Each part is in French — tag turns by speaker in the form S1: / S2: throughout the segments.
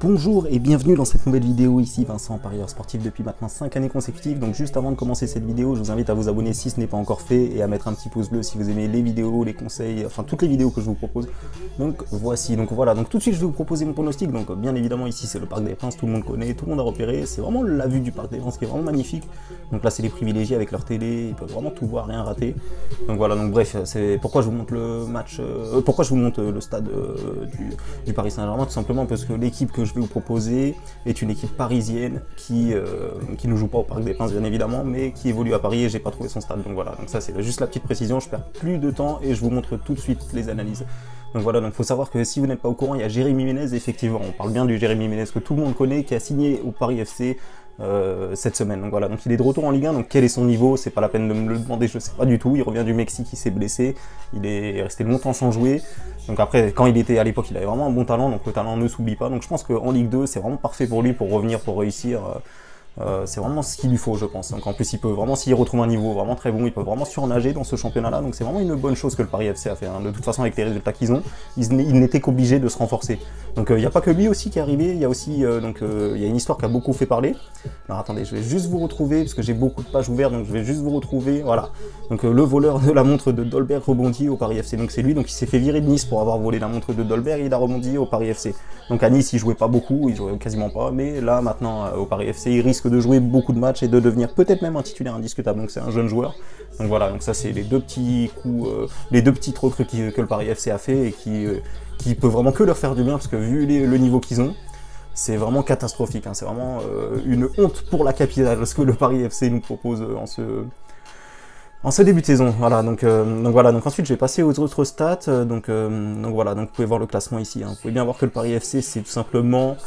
S1: Bonjour et bienvenue dans cette nouvelle vidéo, ici Vincent, parieur sportif depuis maintenant 5 années consécutives. Donc juste avant de commencer cette vidéo, je vous invite à vous abonner si ce n'est pas encore fait et à mettre un petit pouce bleu si vous aimez les vidéos, les conseils, enfin toutes les vidéos que je vous propose. Donc voici, donc voilà, donc tout de suite je vais vous proposer mon pronostic. Donc bien évidemment ici c'est le Parc des Princes, tout le monde connaît, tout le monde a repéré, c'est vraiment la vue du Parc des Princes qui est vraiment magnifique. Donc là c'est les privilégiés avec leur télé, ils peuvent vraiment tout voir, rien rater. Donc voilà, donc bref, c'est pourquoi je vous montre le match, pourquoi je vous montre le stade du Paris Saint-Germain, tout simplement parce que l'équipe que je vais vous proposer est une équipe parisienne qui ne joue pas au Parc des Princes bien évidemment, mais qui évolue à Paris et j'ai pas trouvé son stade. Donc voilà, donc ça c'est juste la petite précision, je perds plus de temps et je vous montre tout de suite les analyses. Donc voilà, donc faut savoir que si vous n'êtes pas au courant, il y a Jérémy Ménez, effectivement, on parle bien du Jérémy Ménez que tout le monde connaît, qui a signé au Paris FC cette semaine. Donc voilà, donc il est de retour en Ligue 1, donc quel est son niveau? C'est pas la peine de me le demander, je sais pas du tout. Il revient du Mexique, il s'est blessé, il est resté longtemps sans jouer. Donc après, quand il était à l'époque, il avait vraiment un bon talent, donc le talent ne s'oublie pas. Donc je pense qu'en Ligue 2, c'est vraiment parfait pour lui pour revenir, pour réussir. C'est vraiment ce qu'il lui faut, je pense. Donc en plus, il peut vraiment, s'il retrouve un niveau vraiment très bon, il peut vraiment surnager dans ce championnat-là. Donc c'est vraiment une bonne chose que le Paris FC a fait. Hein. De toute façon, avec les résultats qu'ils ont, ils n'étaient qu'obligés de se renforcer. Donc il n'y a pas que lui aussi qui est arrivé. Il y a aussi il y a une histoire qui a beaucoup fait parler. Alors attendez, je vais juste vous retrouver parce que j'ai beaucoup de pages ouvertes, donc je vais juste vous retrouver. Voilà. Donc le voleur de la montre de Dolberg rebondit au Paris FC. Donc c'est lui. Donc il s'est fait virer de Nice pour avoir volé la montre de Dolberg et il a rebondi au Paris FC. Donc à Nice, il jouait pas beaucoup, il jouait quasiment pas, mais là maintenant au Paris FC, il risque de jouer beaucoup de matchs et de devenir peut-être même un titulaire indiscutable. Donc c'est un jeune joueur. Donc voilà, donc ça c'est les deux petits coups, les deux petites recrues que le Paris FC a fait et qui peut vraiment que leur faire du bien parce que vu le niveau qu'ils ont, c'est vraiment catastrophique. Hein. C'est vraiment une honte pour la capitale ce que le Paris FC nous propose en ce début de saison. Voilà, donc voilà, donc ensuite je vais passer aux autres stats. Donc voilà, donc vous pouvez voir le classement ici. Hein. Vous pouvez bien voir que le Paris FC c'est tout simplement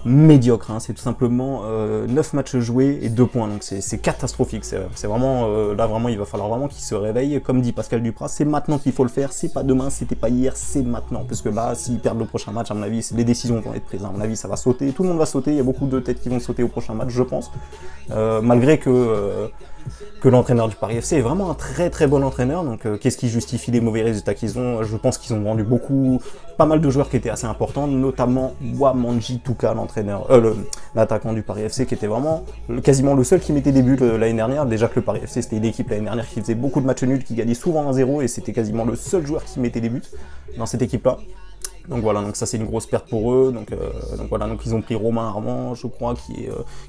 S1: médiocre, hein. C'est tout simplement 9 matchs joués et 2 points, donc c'est catastrophique, c'est vraiment, là vraiment il va falloir vraiment qu'il se réveille, comme dit Pascal Dupraz, c'est maintenant qu'il faut le faire, c'est pas demain, c'était pas hier, c'est maintenant, parce que là, s'ils perdent le prochain match, à mon avis, les décisions vont être prises, à mon avis, ça va sauter, tout le monde va sauter, il y a beaucoup de têtes qui vont sauter au prochain match, je pense, malgré que l'entraîneur du Paris FC est vraiment un très très bon entraîneur, donc qu'est-ce qui justifie les mauvais résultats qu'ils ont? Je pense qu'ils ont vendu pas mal de joueurs qui étaient assez importants, notamment Wamanji Touka, l'attaquant du Paris FC, qui était vraiment quasiment le seul qui mettait des buts l'année dernière. Déjà que le Paris FC c'était une équipe l'année dernière qui faisait beaucoup de matchs nuls, qui gagnait souvent 1-0 et c'était quasiment le seul joueur qui mettait des buts dans cette équipe-là. Donc voilà, donc ça c'est une grosse perte pour eux. Donc voilà, donc ils ont pris Romain Armand, je crois,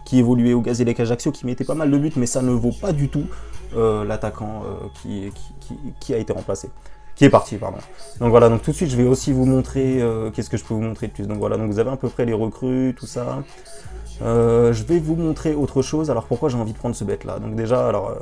S1: qui évoluait au Gazélec Ajaccio, qui mettait pas mal de buts, mais ça ne vaut pas du tout l'attaquant qui a été remplacé. Qui est parti, pardon. Donc voilà, donc tout de suite je vais aussi vous montrer, qu'est-ce que je peux vous montrer de plus. Donc voilà, donc vous avez à peu près les recrues, tout ça. Je vais vous montrer autre chose. Alors pourquoi j'ai envie de prendre ce bet là? Donc déjà, alors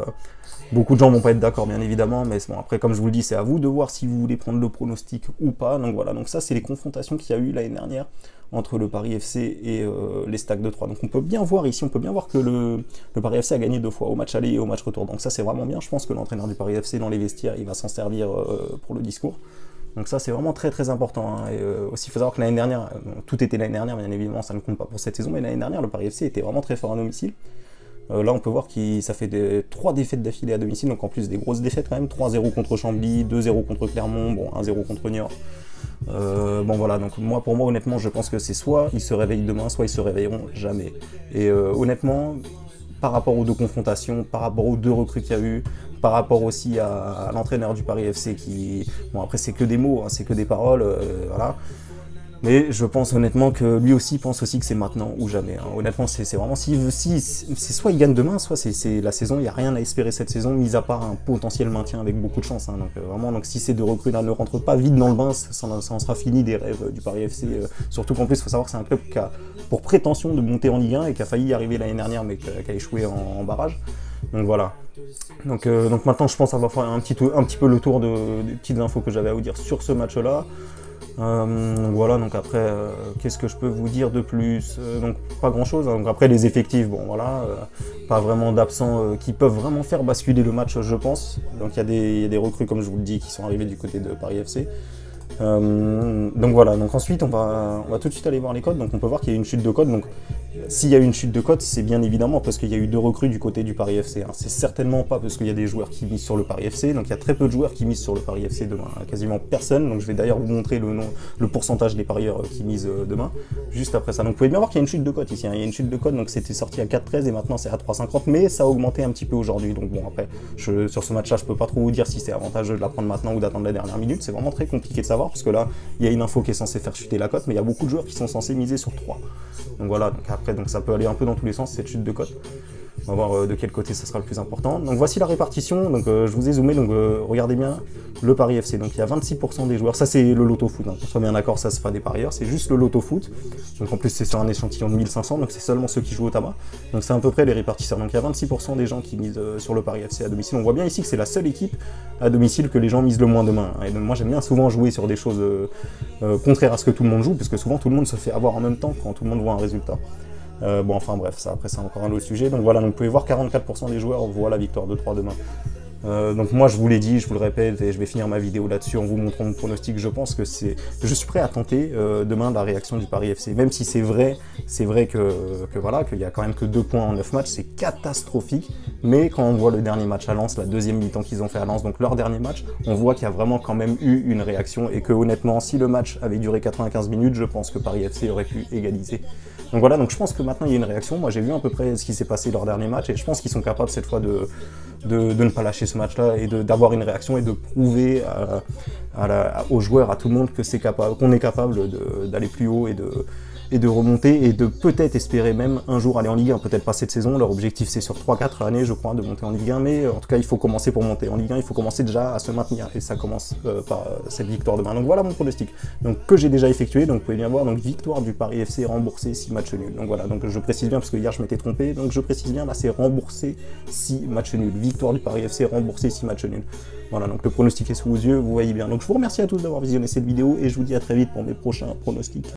S1: beaucoup de gens vont pas être d'accord bien évidemment, mais bon, après comme je vous le dis, c'est à vous de voir si vous voulez prendre le pronostic ou pas. Donc voilà, donc ça c'est les confrontations qu'il y a eu l'année dernière entre le Paris FC et les Stacks de 3. Donc on peut bien voir ici, on peut bien voir que le Paris FC a gagné 2 fois, au match aller et au match retour. Donc ça c'est vraiment bien, je pense que l'entraîneur du Paris FC dans les vestiaires, il va s'en servir pour le discours. Donc ça c'est vraiment très très important. Hein. Et aussi il faut savoir que l'année dernière, tout était l'année dernière, bien évidemment ça ne compte pas pour cette saison, mais l'année dernière le Paris FC était vraiment très fort à domicile. Là on peut voir que ça fait 3 défaites d'affilée à domicile, donc en plus des grosses défaites quand même, 3-0 contre Chambly, 2-0 contre Clermont, bon 1-0 contre Niort. Bon voilà, donc pour moi honnêtement je pense que c'est soit ils se réveillent demain, soit ils se réveilleront jamais. Et honnêtement, par rapport aux deux confrontations, par rapport aux deux recrues qu'il y a eu, par rapport aussi à l'entraîneur du Paris FC qui... Bon après c'est que des mots, hein, c'est que des paroles, voilà. Mais je pense honnêtement que lui aussi pense aussi que c'est maintenant ou jamais. Hein. Honnêtement, c'est vraiment c'est soit il gagne demain, soit c'est la saison. Il n'y a rien à espérer cette saison, mis à part un potentiel maintien avec beaucoup de chance. Hein. Donc vraiment, donc si ces deux recrues là ne rentrent pas vite dans le bain, ça en sera fini des rêves du Paris FC. Surtout qu'en plus, il faut savoir que c'est un club qui a pour prétention de monter en Ligue 1 et qui a failli y arriver l'année dernière, mais qui a échoué en barrage. Donc voilà. Donc maintenant, je pense avoir fait un petit peu le tour des petites infos que j'avais à vous dire sur ce match-là. Voilà, donc après, qu'est-ce que je peux vous dire de plus? Donc pas grand chose, hein. Donc après les effectifs, bon voilà, pas vraiment d'absents qui peuvent vraiment faire basculer le match, je pense. Donc il y a des recrues, comme je vous le dis, qui sont arrivés du côté de Paris FC. Donc voilà, donc ensuite on va tout de suite aller voir les codes, donc on peut voir qu'il y a une chute de code, donc S'il y a une chute de cote, c'est bien évidemment parce qu'il y a eu 2 recrues du côté du Paris FC. Hein. C'est certainement pas parce qu'il y a des joueurs qui misent sur le Paris FC. Donc il y a très peu de joueurs qui misent sur le Paris FC demain. Quasiment personne. Donc je vais d'ailleurs vous montrer le pourcentage des parieurs qui misent demain. Juste après ça. Donc vous pouvez bien voir qu'il y a une chute de cote ici. Hein. Il y a une chute de cote. Donc c'était sorti à 4,13 et maintenant c'est à 3,50. Mais ça a augmenté un petit peu aujourd'hui. Donc bon, après, sur ce match-là, je peux pas trop vous dire si c'est avantageux de la prendre maintenant ou d'attendre la dernière minute. C'est vraiment très compliqué de savoir parce que là, il y a une info qui est censée faire chuter la cote. Mais il y a beaucoup de joueurs qui sont censés miser sur 3. Donc voilà. Donc après, donc ça peut aller un peu dans tous les sens cette chute de cote. On va voir de quel côté ça sera le plus important. Donc voici la répartition. Donc je vous ai zoomé. Donc regardez bien le Paris FC. Donc il y a 26% des joueurs. Ça c'est le loto foot. Hein. Qu'on soit bien d'accord, ça c'est pas des parieurs. C'est juste le loto foot. Donc en plus c'est sur un échantillon de 1500. Donc c'est seulement ceux qui jouent au tabac. Donc c'est à peu près les répartisseurs. Donc il y a 26% des gens qui misent sur le Paris FC à domicile. On voit bien ici que c'est la seule équipe à domicile que les gens misent le moins demain. Et donc, moi j'aime bien souvent jouer sur des choses contraires à ce que tout le monde joue, parce que souvent tout le monde se fait avoir en même temps quand tout le monde voit un résultat. Bon, enfin bref, ça après c'est encore un autre sujet. Donc voilà, donc vous pouvez voir 44% des joueurs voient la victoire de 3 demain. Donc moi je vous l'ai dit, je vous le répète et je vais finir ma vidéo là-dessus en vous montrant mon pronostic. Je pense que je suis prêt à tenter demain la réaction du Paris FC. Même si c'est vrai que voilà, qu'il y a quand même que 2 points en 9 matchs, c'est catastrophique. Mais quand on voit le dernier match à Lens, la deuxième mi-temps qu'ils ont fait à Lens, donc leur dernier match, on voit qu'il y a vraiment quand même eu une réaction et que honnêtement, si le match avait duré 95 minutes, je pense que Paris FC aurait pu égaliser. Donc voilà, donc je pense que maintenant il y a une réaction. Moi j'ai vu à peu près ce qui s'est passé leur dernier match et je pense qu'ils sont capables cette fois de ne pas lâcher ce match-là et d'avoir une réaction et de prouver aux joueurs, à tout le monde que qu'on est capable d'aller plus haut et de remonter et de peut-être espérer même un jour aller en Ligue 1, peut-être pas cette saison. Leur objectif c'est sur 3-4 années je crois de monter en Ligue 1, mais en tout cas il faut commencer pour monter en Ligue 1, il faut commencer déjà à se maintenir et ça commence par cette victoire demain. Donc voilà mon pronostic, donc que j'ai déjà effectué, donc vous pouvez bien voir, donc victoire du Paris FC remboursé 6 matchs nuls. Donc voilà, donc je précise bien parce que hier je m'étais trompé, donc je précise bien, là c'est remboursé 6 matchs nuls, victoire du Paris FC remboursé 6 matchs nuls. Voilà, donc le pronostic est sous vos yeux, vous voyez bien. Donc je vous remercie à tous d'avoir visionné cette vidéo et je vous dis à très vite pour mes prochains pronostics.